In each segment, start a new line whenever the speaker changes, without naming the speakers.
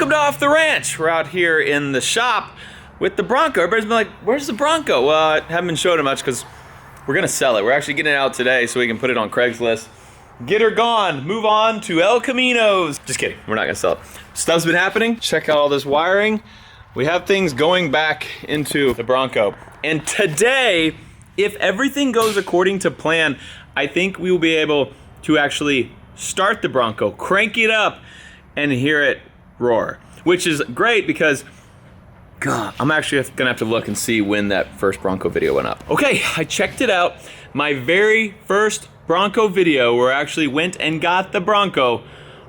Welcome to Off the Ranch. We're out here in the shop with the Bronco. Everybody's been like, where's the Bronco? Well, I haven't been showing it much because we're gonna sell it. We're actually getting it out today so we can put it on Craigslist. Get her gone, move on to El Camino's. Just kidding, we're not gonna sell it. Stuff's been happening. Check out all this wiring. We have things going back into the Bronco. And today, if everything goes according to plan, I think we will be able to actually start the Bronco, crank it up, and hear it roar. Which is great because, God, I'm actually gonna have to look and see when that first Bronco video went up. Okay, I checked it out. My very first Bronco video where I actually went and got the Bronco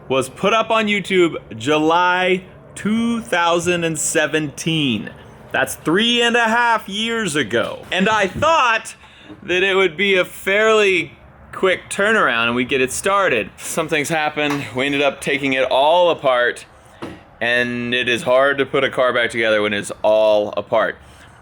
was put up on YouTube July 2017. That's 3.5 years ago. And I thought that it would be a fairly quick turnaround and we'd get it started. Some things happened. We ended up taking it all apart, and it is hard to put a car back together when it's all apart.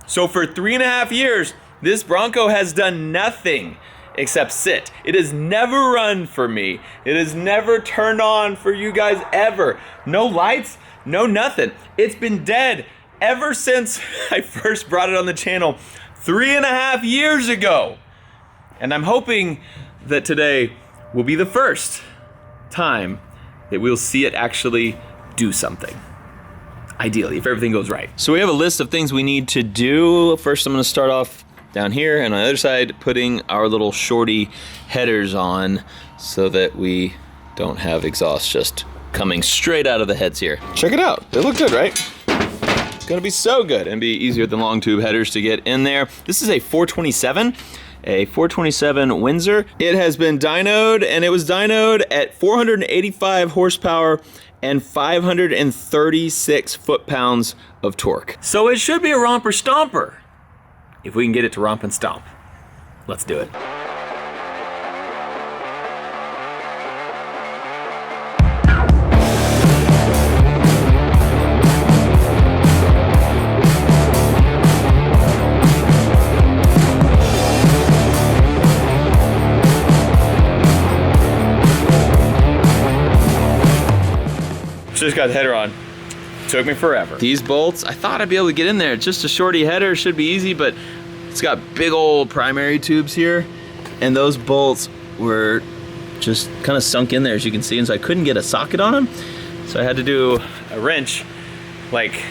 So for 3.5 years, this Bronco has done nothing except sit. It has never run for me. It has never turned on for you guys ever. No lights, no nothing. It's been dead ever since I first brought it on the channel 3.5 years ago. And I'm hoping that today will be the first time that we'll see it actually do something. Ideally, if everything goes right. So we have a list of things we need to do. First, I'm gonna start off down here, and on the other side, putting our little shorty headers on so that we don't have exhaust just coming straight out of the heads here. Check it out, they look good, right? It's gonna be so good and be easier than long tube headers to get in there. This is a 427. A 427 Windsor. It has been dynoed, and it was dynoed at 485 horsepower and 536 foot-pounds of torque. So it should be a romper stomper if we can get it to romp and stomp. Let's do it. Just got the header on. Took me forever. These bolts, I thought I'd be able to get in there. Just a shorty header, should be easy, but it's got big old primary tubes here, and those bolts were just kind of sunk in there, as you can see, and so I couldn't get a socket on them. So I had to do a wrench, like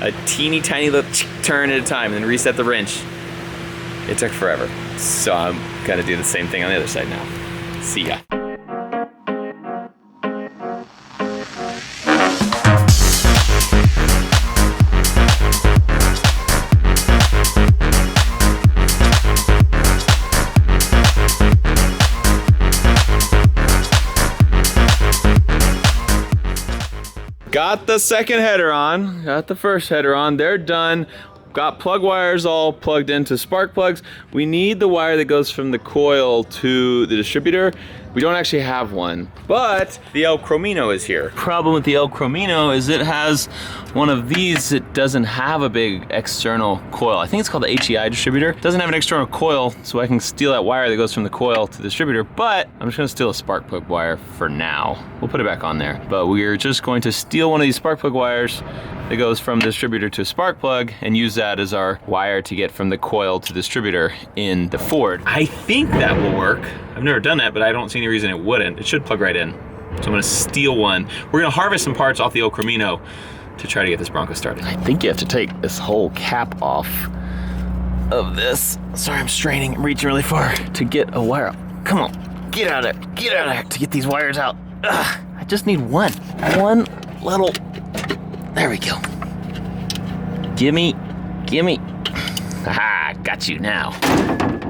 a teeny tiny little turn at a time, and then reset the wrench. It took forever. So I'm gonna do the same thing on the other side now. See ya. Got the second header on, got the first header on, they're done. Got plug wires all plugged into spark plugs. We need the wire that goes from the coil to the distributor. We don't actually have one, but the El Camino is here. Problem with the El Camino is it has one of these that doesn't have a big external coil. I think it's called the HEI distributor. It doesn't have an external coil, so I can steal that wire that goes from the coil to the distributor, but I'm just gonna steal a spark plug wire for now. We'll put it back on there. But we're just going to steal one of these spark plug wires that goes from the distributor to a spark plug and use that as our wire to get from the coil to the distributor in the Ford. I think that will work. I've never done that, but I don't see any reason it wouldn't. It should plug right in. So I'm gonna steal one. We're gonna harvest some parts off the El Camino to try to get this Bronco started. I think you have to take this whole cap off of this. Sorry, I'm straining, I'm reaching really far to get a wire out. Come on, get out of there, get out of there to get these wires out. Ugh, I just need one little, there we go. Gimme. Aha, got you now.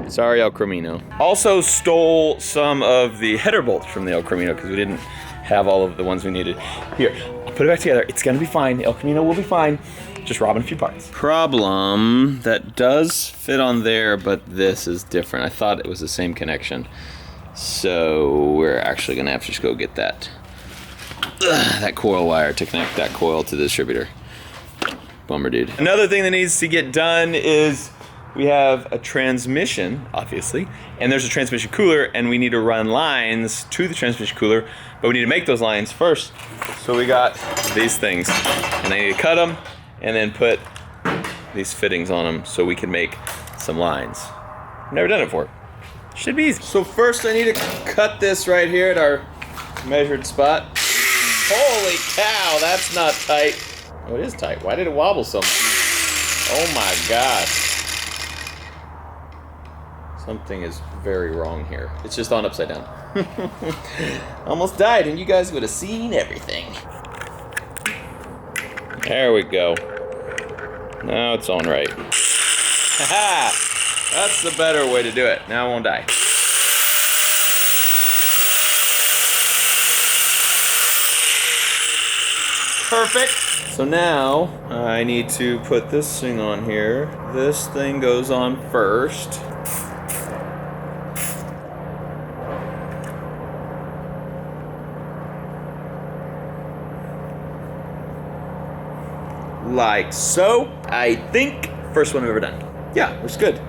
Sorry, El Camino. Also stole some of the header bolts from the El Camino because we didn't have all of the ones we needed. Here, I'll put it back together. It's gonna be fine. The El Camino will be fine. Just robbing a few parts. Problem, that does fit on there, but this is different. I thought it was the same connection. So we're actually gonna have to just go get that coil wire to connect that coil to the distributor. Bummer, dude. Another thing that needs to get done is we have a transmission, obviously, and there's a transmission cooler, and we need to run lines to the transmission cooler, but we need to make those lines first. So we got these things, and I need to cut them and then put these fittings on them so we can make some lines. I've never done it before. Should be easy. So first I need to cut this right here at our measured spot. Holy cow, that's not tight. Oh, it is tight. Why did it wobble so much? Oh my gosh. Something is very wrong here. It's just on upside down. Almost died and you guys would have seen everything. There we go. Now it's on right. Haha! That's the better way to do it. Now I won't die. Perfect. So now I need to put this thing on here. This thing goes on first. Like so. I think first one I've ever done. Yeah, looks good.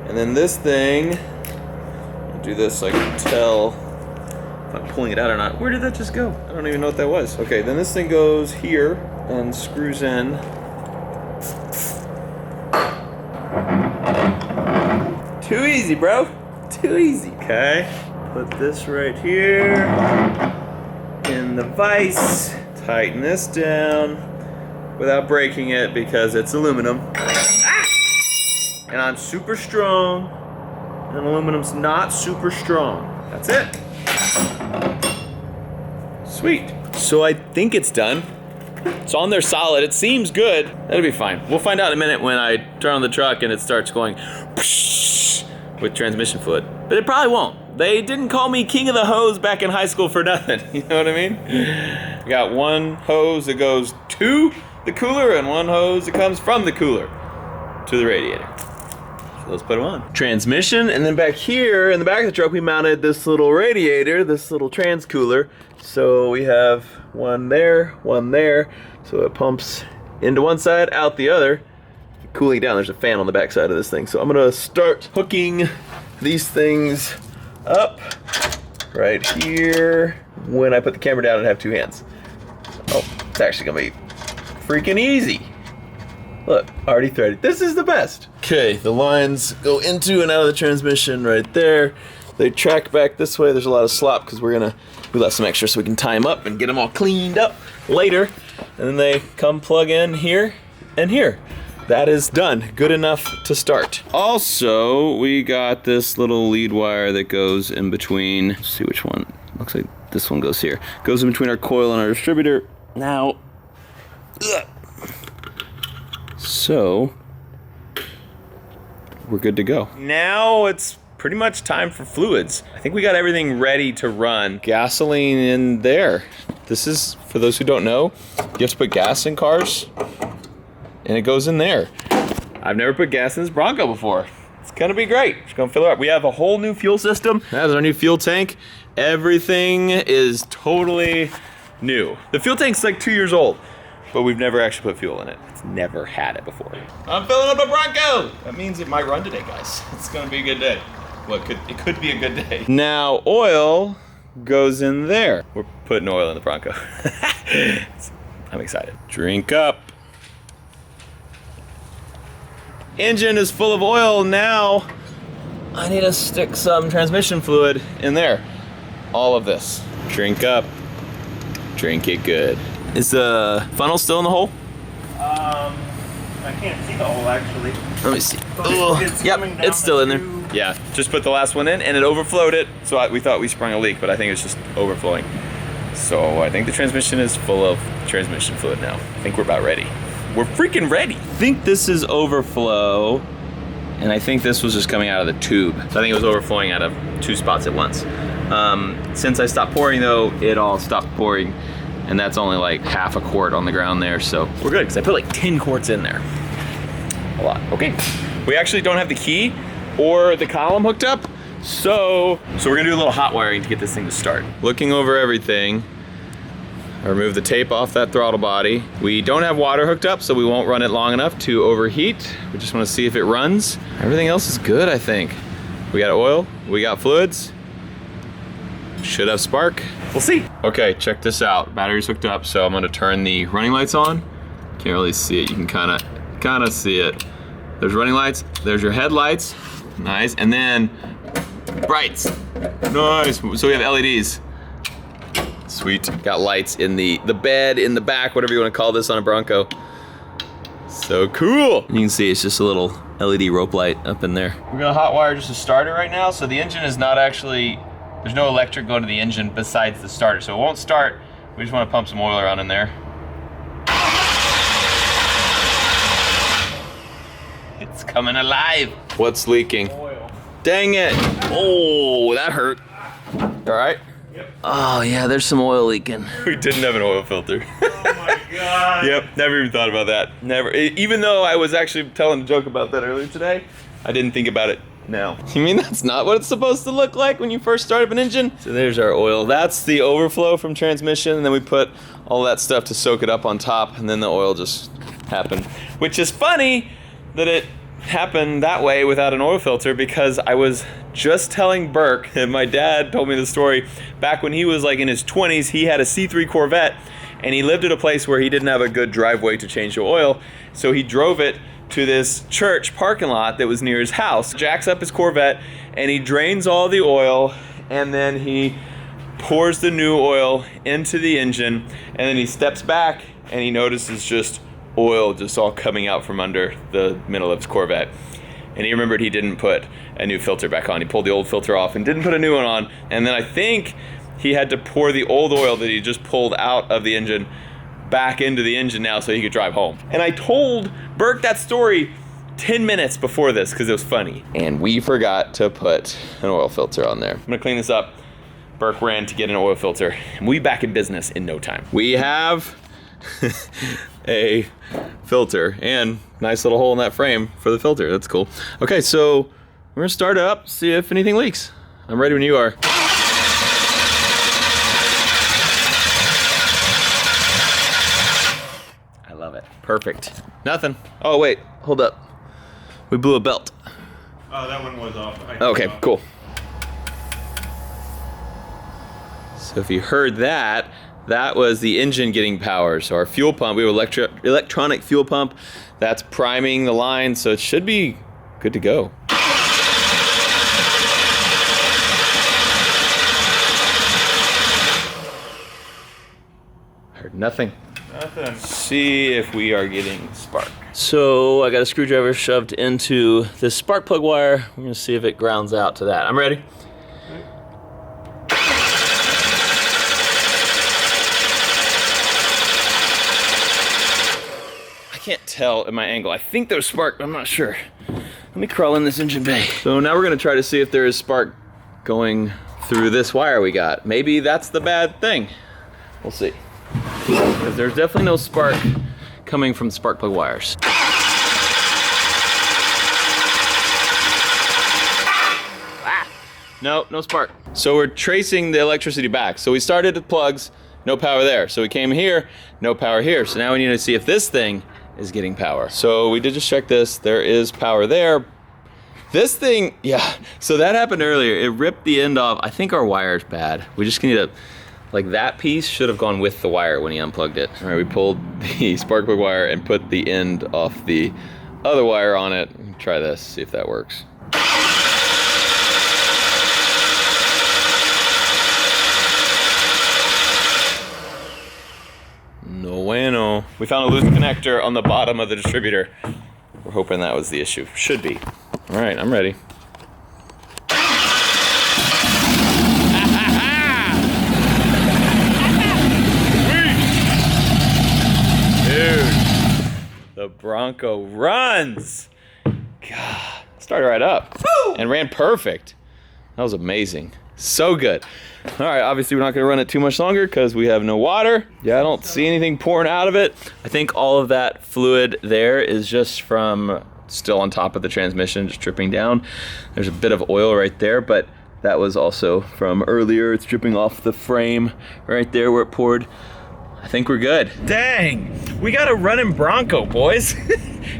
And then this thing, I'll do this so I can tell if I'm pulling it out or not. Where did that just go? I don't even know what that was. Okay, then this thing goes here and screws in. Too easy, bro. Too easy. Okay, put this right here in the vise. Tighten this down without breaking it because it's aluminum. And I'm super strong, and aluminum's not super strong. That's it. Sweet. So I think it's done. It's on there solid. It seems good. That'll be fine. We'll find out in a minute when I turn on the truck and it starts going with transmission fluid. But it probably won't. They didn't call me king of the hose back in high school for nothing. You know what I mean? We got one hose that goes to the cooler and one hose that comes from the cooler to the radiator. Let's put them on. Transmission, and then back here in the back of the truck we mounted this little radiator, this little trans cooler. So we have one there, so it pumps into one side, out the other, cooling down. There's a fan on the back side of this thing. So I'm gonna start hooking these things up right here. When I put the camera down and have two hands. Oh, it's actually gonna be freaking easy. Look, already threaded. This is the best. Okay, the lines go into and out of the transmission right there. They track back this way. There's a lot of slop because we left some extra so we can tie them up and get them all cleaned up later. And then they come plug in here and here. That is done. Good enough to start. Also, we got this little lead wire that goes in between. Let's see which one. Looks like this one goes here. Goes in between our coil and our distributor. Now, so we're good to go. Now it's pretty much time for fluids. I think we got everything ready to run. Gasoline in there. This is, for those who don't know, you have to put gas in cars and it goes in there. I've never put gas in this Bronco before. It's gonna be great. It's gonna fill it up. We have a whole new fuel system. That's our new fuel tank. Everything is totally new. The fuel tank's like 2 years old, but we've never actually put fuel in it. It's never had it before. I'm filling up a Bronco! That means it might run today, guys. It's gonna be a good day. Well, it could be a good day. Now, oil goes in there. We're putting oil in the Bronco. I'm excited. Drink up. Engine is full of oil now. I need to stick some transmission fluid in there. All of this. Drink up. Drink it good. Is the funnel still in the hole?
I can't see the hole actually.
Let me see. Oh, yep, it's still in there. Yeah, just put the last one in and it overflowed it. So we thought we sprung a leak, but I think it's just overflowing. So I think the transmission is full of transmission fluid now. I think we're about ready. We're freaking ready. I think this is overflow, and I think this was just coming out of the tube. So I think it was overflowing out of two spots at once. Since I stopped pouring though, it all stopped pouring, and that's only like half a quart on the ground there, so we're good, because I put like 10 quarts in there. A lot, okay. We actually don't have the key or the column hooked up, so we're gonna do a little hot wiring to get this thing to start. Looking over everything, I removed the tape off that throttle body. We don't have water hooked up, so we won't run it long enough to overheat. We just want to see if it runs. Everything else is good, I think. We got oil, we got fluids. Should have spark. We'll see. Okay, check this out. Battery's hooked up, so I'm gonna turn the running lights on. Can't really see it. You can kind of see it. There's running lights. There's your headlights. Nice. And then brights. Nice. So we have LEDs. Sweet. Got lights in the bed, in the back, whatever you want to call this on a Bronco. So cool. You can see it's just a little LED rope light up in there. We're gonna hot wire just a starter right now, so the engine is not actually, there's no electric going to the engine besides the starter, so it won't start. We just want to pump some oil around in there. It's coming alive. What's leaking?
Oil.
Dang it. Oh, that hurt. All right?
Yep.
Oh yeah, there's some oil leaking. We didn't have an oil filter.
Oh my God.
Yep, never even thought about that. Never, even though I was actually telling a joke about that earlier today, I didn't think about it now. You mean that's not what it's supposed to look like when you first start up an engine? So there's our oil. That's the overflow from transmission, and then we put all that stuff to soak it up on top, and then the oil just happened. Which is funny that it happened that way without an oil filter, because I was just telling Burke, and my dad told me the story, back when he was like in his 20s, he had a C3 Corvette, and he lived at a place where he didn't have a good driveway to change the oil, so he drove it to this church parking lot that was near his house, jacks up his Corvette, and he drains all the oil, and then he pours the new oil into the engine, and then he steps back and he notices just oil just all coming out from under the middle of his Corvette. And he remembered he didn't put a new filter back on. He pulled the old filter off and didn't put a new one on. And then I think he had to pour the old oil that he just pulled out of the engine back into the engine now so he could drive home. And I told Burke that story 10 minutes before this because it was funny. And we forgot to put an oil filter on there. I'm gonna clean this up. Burke ran to get an oil filter, and we'll be back in business in no time. We have a filter and nice little hole in that frame for the filter. That's cool. Okay, so we're gonna start it up, see if anything leaks. I'm ready when you are. I love it. Perfect. Nothing. Oh wait, hold up. We blew a belt.
Oh, that one was off.
Okay, cool. So if you heard that, that was the engine getting power. So our fuel pump, we have electronic fuel pump, that's priming the line, so it should be good to go. Heard nothing.
Nothing.
See if we are getting spark. So I got a screwdriver shoved into this spark plug wire. We're gonna see if it grounds out to that. I'm ready. I can't tell at my angle. I think there's spark, but I'm not sure. Let me crawl in this engine bay. So now we're gonna try to see if there is spark going through this wire we got. Maybe that's the bad thing. We'll see. Because there's definitely no spark coming from spark plug wires. No, no spark. So we're tracing the electricity back. So we started at plugs, no power there. So we came here, no power here. So now we need to see if this thing is getting power. So we did just check this. There is power there. This thing, yeah. So that happened earlier. It ripped the end off. I think our wire's bad. We just need to, like that piece should have gone with the wire when he unplugged it. All right, we pulled the spark plug wire and put the end off the other wire on it. Try this, see if that works. No bueno. We found a loose connector on the bottom of the distributor. We're hoping that was the issue. Should be. All right, I'm ready. Dude, the Bronco runs. God, started right up. Woo! And ran perfect. That was amazing. So good. All right, obviously we're not gonna run it too much longer because we have no water. Yeah, I don't see anything pouring out of it. I think all of that fluid there is just from still on top of the transmission, just dripping down. There's a bit of oil right there, but that was also from earlier. It's dripping off the frame right there where it poured. I think we're good. Dang, we got a running Bronco, boys.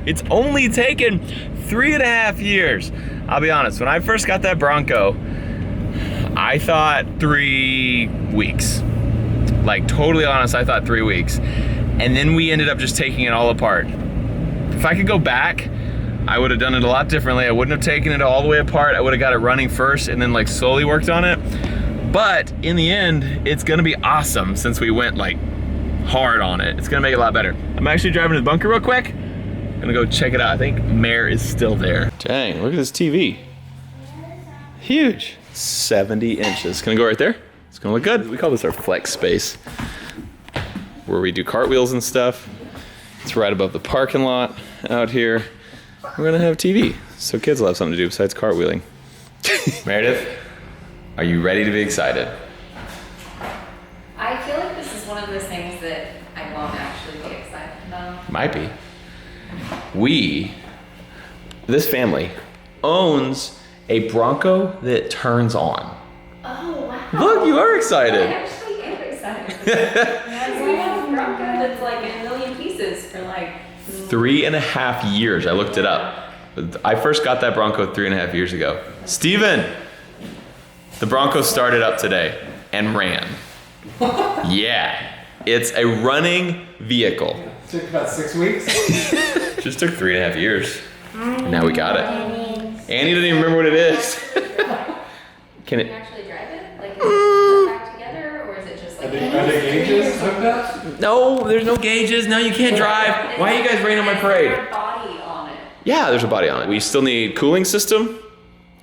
It's only taken 3.5 years. I'll be honest, when I first got that Bronco, I thought 3 weeks. Like, totally honest, I thought 3 weeks. And then we ended up just taking it all apart. If I could go back, I would have done it a lot differently. I wouldn't have taken it all the way apart. I would have got it running first and then like slowly worked on it. But in the end, it's gonna be awesome since we went like hard on it. It's gonna make it a lot better. I'm actually driving to the bunker real quick. Gonna go check it out. I think Mare is still there. Dang, look at this TV. Huge, 70 inches. Can I go right there? It's gonna look good. We call this our flex space, where we do cartwheels and stuff. It's right above the parking lot out here. We're gonna have TV, so kids will have something to do besides cartwheeling. Meredith, are you ready to be excited?
I feel like this is one of those things that I won't actually be excited about.
Might be. This family, owns a Bronco that turns on.
Oh, wow.
Look, you are
I
excited.
actually am excited. Yeah, we have a Bronco that's like in a million pieces for like
3.5 years, I looked it up. I first got that Bronco 3.5 years ago. Steven, the Bronco started up today and ran. Yeah, it's a running vehicle.
Took about 6 weeks.
Just took 3.5 years. Now we got it. Annie doesn't even remember what it is. Can
Can
it?
you actually drive it? Like, is it put back together, or is it just like...
Are the gauges hooked up?
No, there's no gauges. Now you can't drive. Why are you guys raining on my parade?
Is there a body on it?
Yeah, there's a body on it. We still need cooling system,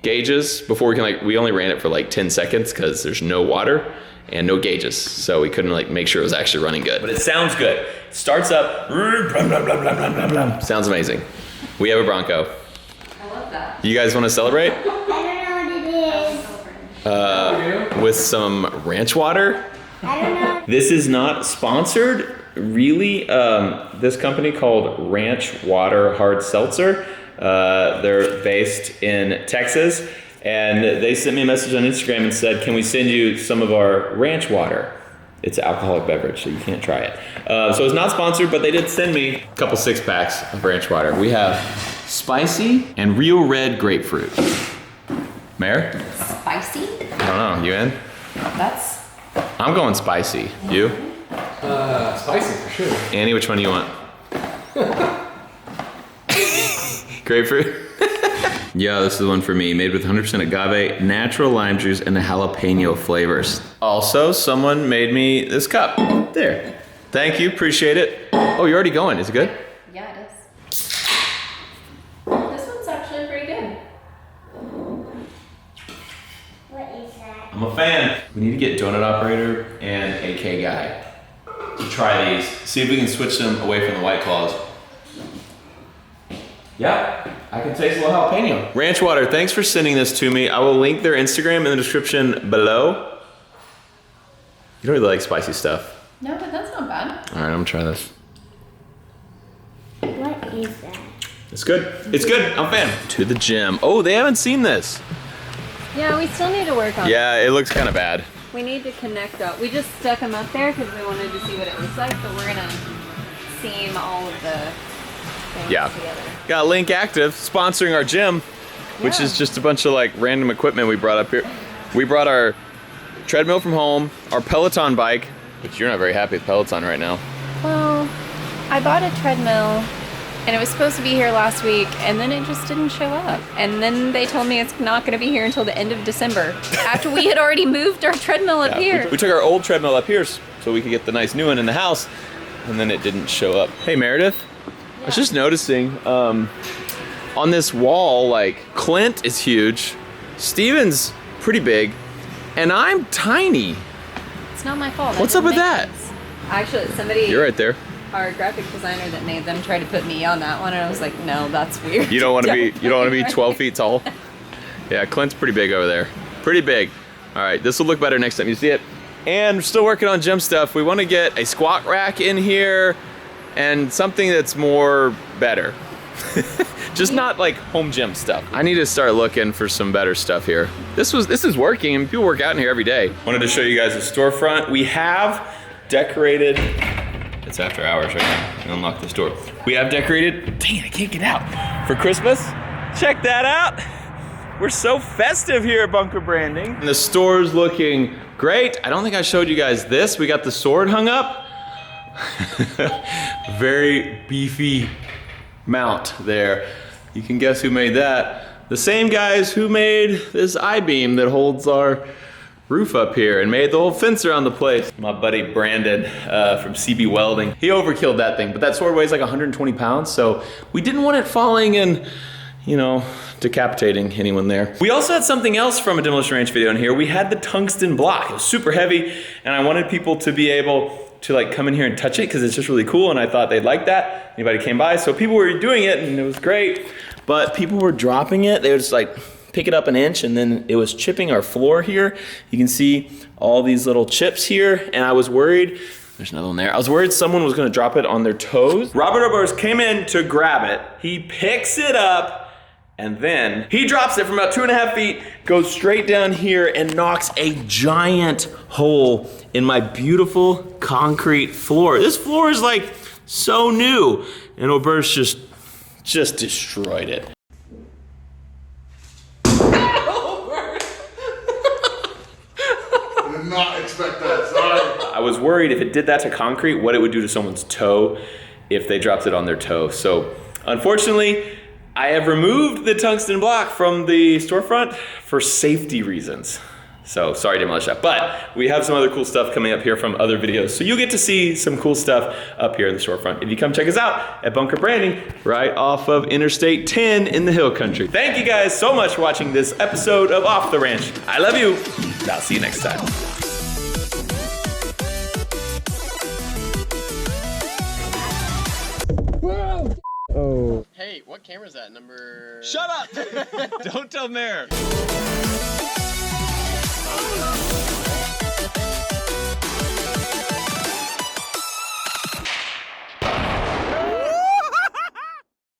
gauges, before we can we only ran it for like 10 seconds because there's no water and no gauges. So we couldn't make sure it was actually running good. But it sounds good. Starts up, sounds amazing. We have a Bronco.
I love that.
You guys want to celebrate?
I don't know what it is.
With some ranch water?
I don't know.
This is not sponsored, really. This company called Ranch Water Hard Seltzer. They're based in Texas, and they sent me a message on Instagram and said, can we send you some of our ranch water? It's an alcoholic beverage, so you can't try it. So it's not sponsored, but they did send me a couple 6-packs of ranch water. We have spicy and real red grapefruit. Mare?
Spicy?
I don't know, you in?
That's...
I'm going spicy. You?
Spicy for sure.
Annie, which one do you want? Grapefruit? Yeah, this is the one for me. Made with 100% agave, natural lime juice, and the jalapeno flavors. Also, someone made me this cup. There. Thank you, appreciate it. Oh, you're already going. Is it good?
Yeah, it is. This one's actually pretty good.
What is that?
I'm a fan. We need to get donut operator and AK guy to try these. See if we can switch them away from the White Claws. Yeah, I can taste a little jalapeno. Ranch Water, thanks for sending this to me. I will link their Instagram in the description below. You don't really like spicy stuff.
No, but that's not bad.
All right, I'm gonna try this.
What is that?
It's good. It's good. I'm a fan. To the gym. Oh, they haven't seen this.
Yeah, we still need to work on it.
Yeah, it looks kind of bad.
We need to connect up. We just stuck them up there because we wanted to see what it looks like, but we're gonna seam all of the things together.
Got Link Active sponsoring our gym, which is just a bunch of random equipment we brought up here. We brought our treadmill from home, our Peloton bike, which you're not very happy with Peloton right now.
Well, I bought a treadmill and it was supposed to be here last week and then it just didn't show up. And then they told me it's not gonna be here until the end of December after we had already moved our treadmill up here.
We took our old treadmill up here so we could get the nice new one in the house, and then it didn't show up. Hey Meredith, I was just noticing on this wall, Clint is huge, Steven's pretty big, and I'm tiny.
It's not my fault.
What's up with that?
Actually, somebody,
You're right there.
our graphic designer that made them, tried to put me on that one, and I was like, no, that's weird.
You don't want to be 12 feet tall. Yeah, Clint's pretty big over there. Pretty big. All right, this will look better next time you see it. And we're still working on gym stuff. We want to get a squat rack in here and something that's more better. Just not home gym stuff. I need to start looking for some better stuff here. This is working, and people work out in here every day. Wanted to show you guys the storefront. We have decorated. It's after hours right now. I unlock this door. We have decorated, dang, I can't get out. For Christmas, check that out. We're so festive here at Bunker Branding. And the store's looking great. I don't think I showed you guys this. We got the sword hung up. Very beefy mount there. You can guess who made that. The same guys who made this I-beam that holds our roof up here and made the whole fence around the place. My buddy Brandon from CB Welding, he overkilled that thing, but that sword weighs like 120 pounds, so we didn't want it falling and, you know, decapitating anyone there. We also had something else from a Demolition Ranch video in here. We had the tungsten block. It was super heavy, and I wanted people to be able to like come in here and touch it because it's just really cool, and I thought they'd like that. Anybody came by, so people were doing it, and it was great, but people were dropping it. They would just like pick it up an inch, and then it was chipping our floor here. You can see all these little chips here, and I was worried, there's another one there. I was worried someone was gonna drop it on their toes. Robert Oberst came in to grab it. He picks it up, and then he drops it from about 2.5 feet, goes straight down here and knocks a giant hole in my beautiful concrete floor. This floor is like so new, and Oberst just destroyed it.
I did not expect that, sorry.
I was worried if it did that to concrete, what it would do to someone's toe if they dropped it on their toe. So unfortunately, I have removed the tungsten block from the storefront for safety reasons. So sorry, Demolition Shop, but we have some other cool stuff coming up here from other videos. So you'll get to see some cool stuff up here in the storefront if you come check us out at Bunker Branding, right off of Interstate 10 in the Hill Country. Thank you guys so much for watching this episode of Off the Ranch. I love you. I'll see you next time.
Hey, what camera is that? Number...
Shut up! Don't tell Mayor.